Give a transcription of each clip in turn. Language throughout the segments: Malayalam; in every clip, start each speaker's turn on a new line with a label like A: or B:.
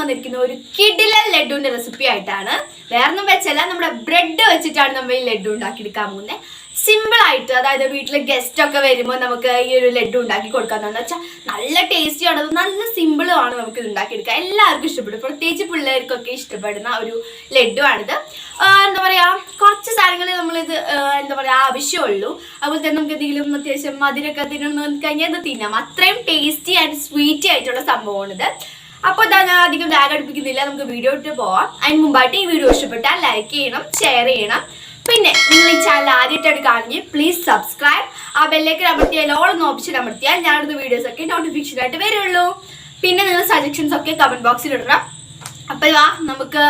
A: വന്നിരിക്കുന്ന ഒരു കിടിലൻ ലഡുവിന്റെ റെസിപ്പി ആയിട്ടാണ്. വേറൊന്നും വെച്ചല്ല, നമ്മുടെ ബ്രെഡ് വെച്ചിട്ടാണ് നമ്മൾ ഈ ലഡു ഉണ്ടാക്കിയെടുക്കാൻ പോകുന്നത്. സിമ്പിൾ ആയിട്ട്, അതായത് വീട്ടിലെ ഗസ്റ്റ് ഒക്കെ വരുമ്പോൾ നമുക്ക് ഈ ഒരു ലഡു ഉണ്ടാക്കി കൊടുക്കാമെന്ന് വെച്ചാൽ നല്ല ടേസ്റ്റിയാണ്, നല്ല സിമ്പിളുമാണ്. നമുക്ക് ഇത് ഉണ്ടാക്കിയെടുക്കാം, എല്ലാവർക്കും ഇഷ്ടപ്പെടും. പ്രത്യേകിച്ച് പിള്ളേർക്കൊക്കെ ഇഷ്ടപ്പെടുന്ന ഒരു ലഡു ആണിത്. എന്താ പറയാ, കുറച്ച് സാധനങ്ങൾ നമ്മളിത് എന്താ പറയാ ആവശ്യമുള്ളൂ. അതുപോലെ തന്നെ നമുക്ക് എന്തെങ്കിലും അത്യാവശ്യം മധുരമൊക്കെ തിന്നണമെന്ന് കഴിഞ്ഞാൽ ഇത് തിന്നാം. അത്രയും ടേസ്റ്റി ആൻഡ് സ്വീറ്റി ആയിട്ടുള്ള സംഭവമാണിത്. അപ്പോൾ ഇതാ, ഞാൻ അധികം ലാഗ് അടുപ്പിക്കുന്നില്ല, നമുക്ക് വീഡിയോ ഇട്ട് പോവാം. അതിന് മുമ്പായിട്ട് ഈ വീഡിയോ ഇഷ്ടപ്പെട്ടാൽ ലൈക്ക് ചെയ്യണം, ഷെയർ ചെയ്യണം. പിന്നെ നിങ്ങൾ ഈ ചാനൽ ആദ്യമായിട്ട് കാണുകയും പ്ലീസ് സബ്സ്ക്രൈബ്, ആ ബെല്ലേക്ക് അമർത്തിയാൽ ഓളൊന്ന് ഓപ്ഷൻ അമർത്തിയാൽ ഞാനിടുന്ന വീഡിയോസ് ഒക്കെ നോട്ടിഫിക്കേഷൻ ആയിട്ട് വരുള്ളൂ. പിന്നെ നിങ്ങൾ സജഷൻസ് ഒക്കെ കമന്റ് ബോക്സിൽ ഇടണം. അപ്പോൾ വാ, നമുക്ക്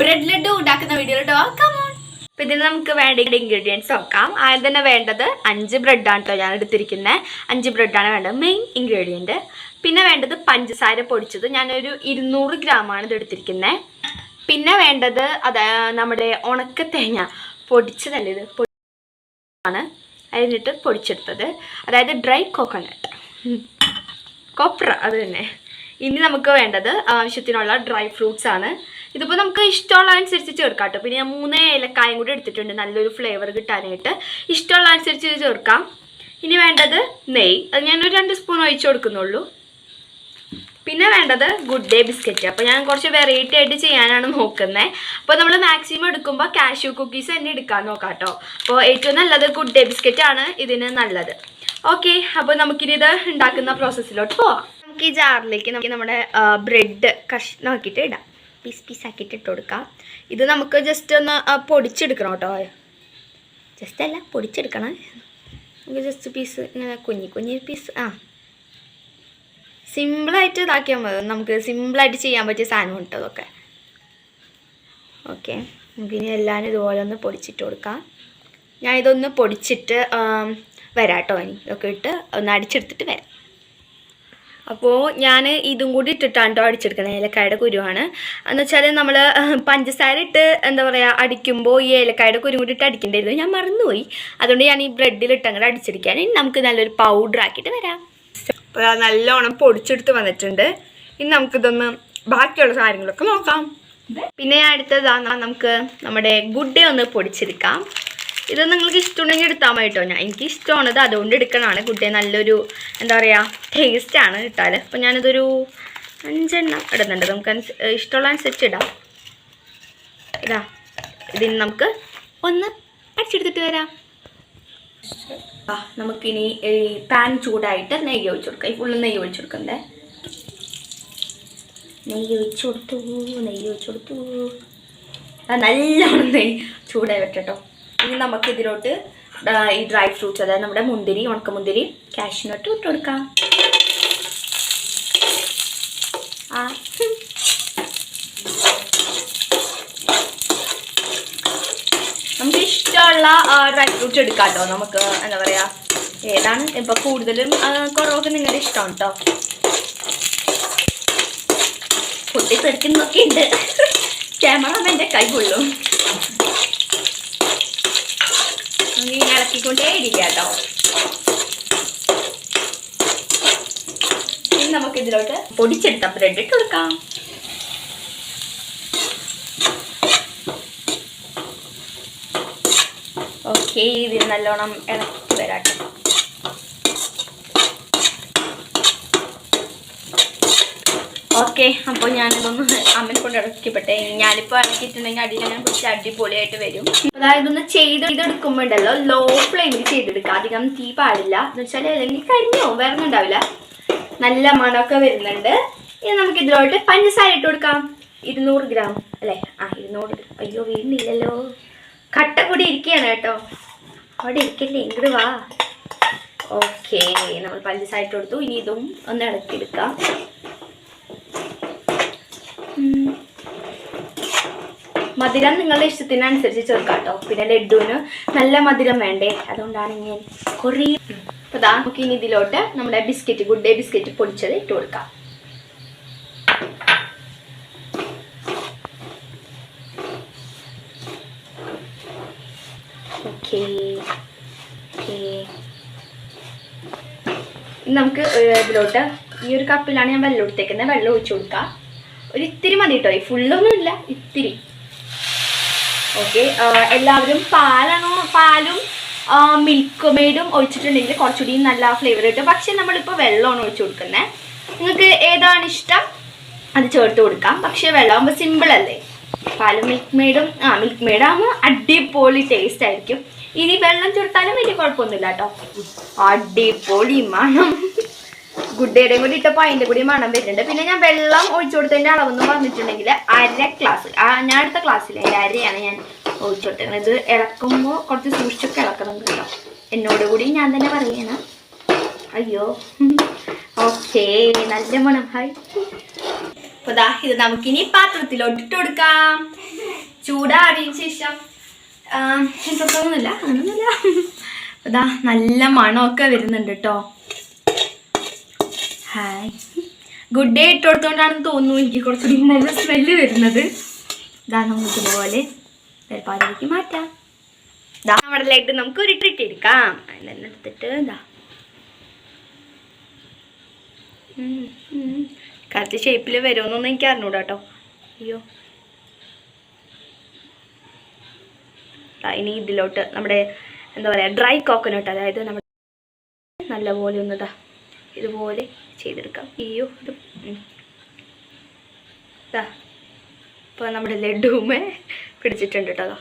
A: ബ്രെഡ് ലഡു ഉണ്ടാക്കുന്ന വീഡിയോയിലോട്ട് പോകാം. അപ്പോൾ ഇതിന് നമുക്ക് വേണ്ട ഇൻഗ്രീഡിയൻസ് നോക്കാം. ആദ്യം തന്നെ വേണ്ടത് 5 ബ്രെഡാണ് കേട്ടോ ഞാൻ എടുത്തിരിക്കുന്നത്. 5 ബ്രെഡാണ് വേണ്ടത്, മെയിൻ ഇൻഗ്രീഡിയൻറ്റ്. പിന്നെ വേണ്ടത് പഞ്ചസാര പൊടിച്ചത്, ഞാനൊരു 200 ഗ്രാമാണ് ഇത് എടുത്തിരിക്കുന്നത്. പിന്നെ വേണ്ടത് നമ്മുടെ ഉണക്ക തേങ്ങ പൊടിച്ചതല്ല, ഇത് ആണ് അതിനിട്ട് പൊടിച്ചെടുത്തത്, അതായത് ഡ്രൈ കോക്കനട്ട്, കൊപ്ര, അത് തന്നെ. ഇനി നമുക്ക് വേണ്ടത് ആവശ്യത്തിനുള്ള ഡ്രൈ ഫ്രൂട്ട്സ് ആണ്. ഇതിപ്പോൾ നമുക്ക് ഇഷ്ടമുള്ള അനുസരിച്ച് ചേർക്കാം കേട്ടോ. പിന്നെ ഞാൻ 3 ഏലക്കായും കൂടി എടുത്തിട്ടുണ്ട്, നല്ലൊരു ഫ്ലേവർ കിട്ടാനായിട്ട്. ഇഷ്ടമുള്ള അനുസരിച്ച് ചേർക്കാം. ഇനി വേണ്ടത് നെയ്യ്, അത് ഞാനൊരു 2 സ്പൂൺ ഒഴിച്ച് കൊടുക്കുന്നുള്ളൂ. പിന്നെ വേണ്ടത് ഗുഡ് ഡേ ബിസ്ക്കറ്റ്. അപ്പോൾ ഞാൻ കുറച്ച് വെറൈറ്റി ആയിട്ട് ചെയ്യാനാണ് നോക്കുന്നത്. അപ്പോൾ നമ്മൾ മാക്സിമം എടുക്കുമ്പോൾ കാഷ്യൂ കുക്കീസ് തന്നെ എടുക്കാൻ നോക്കാം കേട്ടോ. അപ്പോൾ ഏറ്റവും നല്ലത് ഗുഡ് ഡേ ബിസ്ക്കറ്റ് ആണ് ഇതിന് നല്ലത്. ഓക്കെ, അപ്പോൾ നമുക്കിനി ഇത് ഉണ്ടാക്കുന്ന പ്രോസസ്സിലോട്ട് പോവാം. നമുക്ക് ഈ ജാറിലേക്ക് നമ്മുടെ ബ്രെഡ് കഷ്ണമാക്കിയിട്ട് ഇടാം, പീസ് ആക്കിയിട്ട് ഇട്ട് കൊടുക്കാം. ഇത് നമുക്ക് ജസ്റ്റ് ഒന്ന് പൊടിച്ചെടുക്കണം കേട്ടോ. ജസ്റ്റ് അല്ല, പൊടിച്ചെടുക്കണം. നമുക്ക് ജസ്റ്റ് പീസ് ഇങ്ങനെ കുഞ്ഞി പീസ് സിമ്പിളായിട്ട് ഇതാക്കിയാൽ മതി. നമുക്ക് സിമ്പിളായിട്ട് ചെയ്യാൻ പറ്റിയ സാധനം ഉണ്ട് അതൊക്കെ. ഓക്കെ, നമുക്കിനി എല്ലാവരും ഇതുപോലെ ഒന്ന് പൊടിച്ചിട്ട് കൊടുക്കാം. ഞാൻ ഇതൊന്ന് പൊടിച്ചിട്ട് വരാം കേട്ടോ. ഇനി ഇതൊക്കെ ഇട്ട് ഒന്ന് അടിച്ചെടുത്തിട്ട് വരാം. അപ്പോൾ ഞാൻ ഇതും കൂടി ഇട്ടിട്ടാണ് കേട്ടോ അടിച്ചെടുക്കുന്നത്. ഏലക്കായുടെ കുരുവാണ്. എന്ന് വെച്ചാൽ നമ്മൾ പഞ്ചസാര ഇട്ട് എന്താ പറയുക അടിക്കുമ്പോൾ ഈ ഏലക്കായുടെ കുരു കൂടി ഇട്ട് അടിക്കേണ്ടിയിരുന്നു, ഞാൻ മറന്നുപോയി. അതുകൊണ്ട് ഞാൻ ഈ ബ്രെഡിലിട്ട് അങ്ങോട്ട് അടിച്ചെടുക്കാൻ. ഇനി നമുക്ക് നല്ലൊരു പൗഡർ ആക്കിയിട്ട് വരാം. അപ്പോൾ നല്ലോണം പൊടിച്ചെടുത്ത് വന്നിട്ടുണ്ട്. ഇനി നമുക്കിതൊന്ന് ബാക്കിയുള്ള കാര്യങ്ങളൊക്കെ നോക്കാം. പിന്നെ ഞാൻ അടുത്തതാണ് നമുക്ക് നമ്മുടെ ഗുഡ് ഡേ ഒന്ന് പൊടിച്ചെടുക്കാം. ഇത് നിങ്ങൾക്ക് ഇഷ്ടമുണ്ടെങ്കിൽ എടുത്താൽ മതി കേട്ടോ. എനിക്ക് ഇഷ്ടമാണത്, അതുകൊണ്ട് എടുക്കണമാണ്. ഗുഡ് ഡേ നല്ലൊരു എന്താ പറയുക ടേസ്റ്റാണ് ഇട്ടാൽ. അപ്പോൾ ഞാനിതൊരു 5 എണ്ണം ഇടുന്നുണ്ട്. നമുക്ക് ഇഷ്ടമുള്ള അനുസരിച്ച് ഇടാം. ഇതിന് നമുക്ക് ഒന്ന് അടിച്ചെടുത്തിട്ട് വരാം. നമുക്കിനി ഈ പാൻ ചൂടായിട്ട് നെയ്യ് ഒഴിച്ചു കൊടുക്കാം. ഈ ഫുള്ള് നെയ്യ് ഒഴിച്ചു കൊടുക്കണ്ടേ. നെയ്യ് ഒഴിച്ചു കൊടുത്തു. നല്ലോണം നെയ്യ് ചൂടായി വെട്ടോ. ഇനി നമുക്ക് ഇതിലോട്ട് ഈ ഡ്രൈ ഫ്രൂട്ട്സ്, അതായത് നമ്മുടെ മുന്തിരി, ഉണക്കമുന്തിരി, കാഷ്യൂനട്ട് ഇട്ട് കൊടുക്കാം. നമുക്ക് ഇഷ്ടമുള്ള ഡ്രൈ ഫ്രൂട്ട്സ് എടുക്കാം കേട്ടോ. നമുക്ക് എന്താ പറയുക, ഏതാണ് ഇപ്പോൾ കൂടുതലും കുറവൊക്കെ നിങ്ങളുടെ ഇഷ്ടമാണ് കേട്ടോ. പൊട്ടിത്തെറിക്കുന്നൊക്കെ ഉണ്ട്, ക്യാമറമാൻ്റെ കൈ കൊള്ളും. ഇങ്ങനെ ഇളക്കിക്കൊണ്ടേ ഇരിക്കുക കേട്ടോ. ഇനി നമുക്ക് ഇതിലോട്ട് പൊടിച്ചെടുത്ത ബ്രെഡ് ഇട്ട് കൊടുക്കാം. ഓക്കെ, ഇതിന് നല്ലോണം ഇളക്കി വരാട്ടെ. ഓക്കെ, അപ്പോൾ ഞാനിതൊന്ന് അമ്മനെ കൊണ്ട് ഇളക്കിപ്പെട്ടെ. ഞാനിപ്പോൾ ഇളക്കിയിട്ടുണ്ടെങ്കിൽ അടിയിൽ ഞാൻ കുറച്ച് അടിപൊളിയായിട്ട് വരും. അതായത് ഒന്ന് ചെയ്തെടുക്കുമ്പോൾ ഉണ്ടല്ലോ, ലോ ഫ്ലെയിമിൽ ചെയ്തെടുക്കുക, അധികം തീ പാടില്ല. എന്ന് വെച്ചാൽ അല്ലെങ്കിൽ കരിഞ്ഞോ വേറെ ഒന്നും ഉണ്ടാവില്ല. നല്ല മണമൊക്കെ വരുന്നുണ്ട്. ഇനി നമുക്ക് ഇതിലോട്ട് പഞ്ചസാര ഇട്ട് കൊടുക്കാം. 200 ഗ്രാം അല്ലേ? 200. അയ്യോ, വീണില്ലല്ലോ, കട്ട കൂടി ഇരിക്കുകയാണ് കേട്ടോ. അവിടെ ഇരിക്കല്ലേ, ഇങ്ങോട്ട് വാ. ഓക്കെ, നമ്മൾ പഞ്ചസാര ഇട്ട് കൊടുത്തു. ഇനി ഇതും ഒന്ന് ഇളക്കിയെടുക്കാം. മധുരം നിങ്ങളുടെ ഇഷ്ടത്തിനനുസരിച്ച് ചേർക്കാം കേട്ടോ. പിന്നെ ലഡുവിന് നല്ല മധുരം വേണ്ടേ, അതുകൊണ്ടാണ് ഞാൻ കുറേ. അപ്പോൾ ഇതാ, നമുക്ക് ഇനി ഇതിലോട്ട് നമ്മുടെ ബിസ്ക്കറ്റ്, ഗുഡ് ഡേ ബിസ്ക്കറ്റ് പൊടിച്ചത് ഇട്ട് കൊടുക്കാം. ഓക്കെ, നമുക്ക് ഇതിലോട്ട് ഈ ഒരു കപ്പിലാണ് ഞാൻ വെള്ളം എടുത്തേക്കുന്നത്. വെള്ളം ഒഴിച്ചു കൊടുക്കാം. ഒരു ഇത്തിരി മതി കേട്ടോ, ഫുള്ളൊന്നും ഇല്ല, ഇത്തിരി. ഓക്കെ, എല്ലാവരും പാലും മിൽക്ക് മെയ്ഡും ഒഴിച്ചിട്ടുണ്ടെങ്കിൽ കുറച്ചുകൂടി നല്ല ഫ്ലേവർ കിട്ടും. പക്ഷെ നമ്മളിപ്പോൾ വെള്ളമാണ് ഒഴിച്ചു കൊടുക്കുന്നത്. നിങ്ങൾക്ക് ഏതാണ് ഇഷ്ടം അത് ചേർത്ത് കൊടുക്കാം. പക്ഷെ വെള്ളമാകുമ്പോൾ സിമ്പിൾ അല്ലേ. പാലും മിൽക്ക് മെയ്ഡാകുമ്പോൾ അടിപൊളി ടേസ്റ്റ് ആയിരിക്കും. ഇനി വെള്ളം ചേർത്താലും വലിയ കുഴപ്പമൊന്നുമില്ല കേട്ടോ. അടിപൊളി മണം. ഗുഡ് ഡേയുടെയും കൂടി ഇട്ടപ്പോൾ അതിൻ്റെ കൂടി മണം വരുന്നുണ്ട്. പിന്നെ ഞാൻ വെള്ളം ഒഴിച്ചു കൊടുത്തതിൻ്റെ അളവെന്ന് പറഞ്ഞിട്ടുണ്ടെങ്കിൽ 1/2 ഗ്ലാസ്. ഞാൻ അടുത്ത ക്ലാസ്സിൽ 1/2 ഞാൻ ഒഴിച്ചു കൊടുത്തത്. ഇത് ഇളക്കുമ്പോൾ കുറച്ച് സൂക്ഷിച്ചൊക്കെ ഇളക്കണം കേട്ടോ. എന്നോട് കൂടി ഞാൻ തന്നെ പറയണം. അയ്യോ, ഓക്കേ, നല്ല മണം. ഹായ്. അപ്പോൾ ദാ ഇത് നമുക്കിനി പാത്രത്തിലോട്ട് ഇട്ട് കൊടുക്കാം. ചൂടാറിയതിന് ശേഷം ഒന്നുമില്ല, അങ്ങനൊന്നുമില്ല. അപ്പോൾ ദാ നല്ല മണമൊക്കെ വരുന്നുണ്ട് കേട്ടോ. ഹായ്. ഗുഡ് ഡേ ഇട്ട് കൊടുത്തോണ്ടാണെന്ന് തോന്നുന്നു എനിക്ക് കുറച്ചുകൂടി നല്ല സ്മെല്ല് വരുന്നത്. ഇതാ നമുക്ക് ഇതുപോലെ പാലിലേക്ക് മാറ്റാം. ഇതാ നമ്മുടെ ലഡ്ഡു നമുക്ക് ഒരു ട്രീറ്റ് എടുക്കാം. അതിലെല്ലാം എടുത്തിട്ട് ഇതാ കറക്റ്റ് ഷേപ്പിൽ വരുമെന്നൊന്നും എനിക്ക് അറിഞ്ഞൂടാ കേട്ടോ. അയ്യോ, ഇനി ഇതിലോട്ട് നമ്മുടെ എന്താ പറയുക ഡ്രൈ കോക്കനട്ട്, അതായത് നമ്മുടെ നല്ലപോലെ ഒന്നിതാ ഇതുപോലെ ചെയ്തെടുക്കാം. അയ്യോ, ഇത് ഇപ്പോൾ നമ്മുടെ ലഡുമേ പിടിച്ചിട്ടുണ്ട് കേട്ടോ.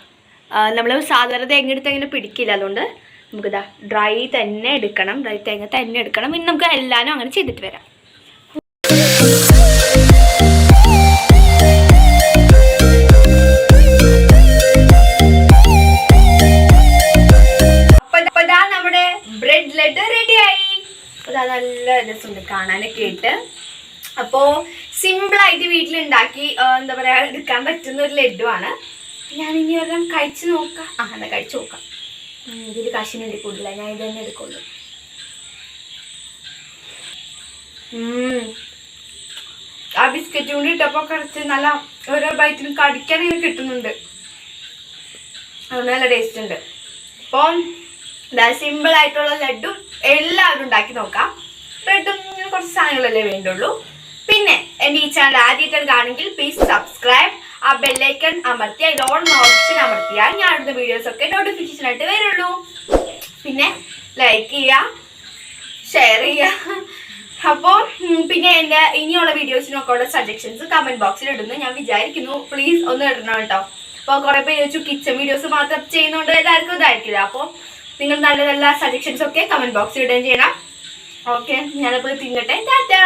A: നമ്മൾ സാധാരണ തേങ്ങ എടുത്ത് അങ്ങനെ പിടിക്കില്ല, അതുകൊണ്ട് നമുക്കിതാ ഡ്രൈ തന്നെ എടുക്കണം. ഡ്രൈ തേങ്ങ തന്നെ എടുക്കണം. ഇനി നമുക്ക് എല്ലാവരും അങ്ങനെ ചെയ്തിട്ട് വരാം. അപ്പോൾ ഇതാ നമ്മുടെ ബ്രെഡ് ലഡു റെഡിയായി. അതാ നല്ല രസമുണ്ട് കാണാനൊക്കെ ആയിട്ട്. അപ്പോൾ സിമ്പിളായിട്ട് വീട്ടിലുണ്ടാക്കി എന്താ പറയുക എടുക്കാൻ പറ്റുന്ന ഒരു ലഡു ആണ്. ഞാനിനി ഒരെണ്ണം കഴിച്ച് നോക്കാം. എന്നാൽ കഴിച്ച് നോക്കാം. ഇതിൽ കാശിന് വേണ്ടി കൂടില്ല, ഞാൻ ഇത് തന്നെ എടുക്കുള്ളൂ. ആ ബിസ്ക്കറ്റ് കൊണ്ട് ഇട്ടപ്പോൾ കുറച്ച് നല്ല ഓരോ ബൈറ്റിന് കടിക്കാൻ ഇങ്ങനെ കിട്ടുന്നുണ്ട്. അത് നല്ല ടേസ്റ്റ് ഉണ്ട്. അപ്പം സിമ്പിൾ ആയിട്ടുള്ള ലഡു എല്ലാവരും ഉണ്ടാക്കി നോക്കാം. ബ്രെഡും കുറച്ച് സാധനങ്ങളല്ലേ വേണ്ടുള്ളൂ. പിന്നെ എൻ്റെ ഈ ചാനൽ ആദ്യമായിട്ട് കാണുമെങ്കിൽ പ്ലീസ് സബ്സ്ക്രൈബ്, ആ ബെല്ലൈക്കൺ അമർത്തി അതിൽ ഓൺ ഓപ്ഷൻ അമർത്തിയാൽ ഞാൻ ഇടുന്ന വീഡിയോസൊക്കെ നോട്ടിഫിക്കേഷൻ ആയിട്ട് വരുള്ളൂ. പിന്നെ ലൈക്ക് ചെയ്യുക, ഷെയർ ചെയ്യുക. അപ്പോൾ പിന്നെ എൻ്റെ ഇനിയുള്ള വീഡിയോസിനൊക്കെ ഉള്ള സജഷൻസ് കമൻറ്റ് ബോക്സിൽ ഇടുന്നു ഞാൻ വിചാരിക്കുന്നു. പ്ലീസ് ഒന്ന് ഇടണം കേട്ടോ. അപ്പോൾ കുറേ പേര് ചോദിച്ചു കിച്ചൺ വീഡിയോസ് മാത്രം ചെയ്യുന്നതുകൊണ്ട് എല്ലാവർക്കും ഇതായിരിക്കില്ല. അപ്പോൾ നിങ്ങൾ നല്ല നല്ല സജഷൻസ് ഒക്കെ കമൻറ്റ് ബോക്സിൽ ഇടുകയും ചെയ്യണം. ഓക്കെ, ഞാനപ്പോൾ തിന്നട്ടെ. ടാറ്റാ.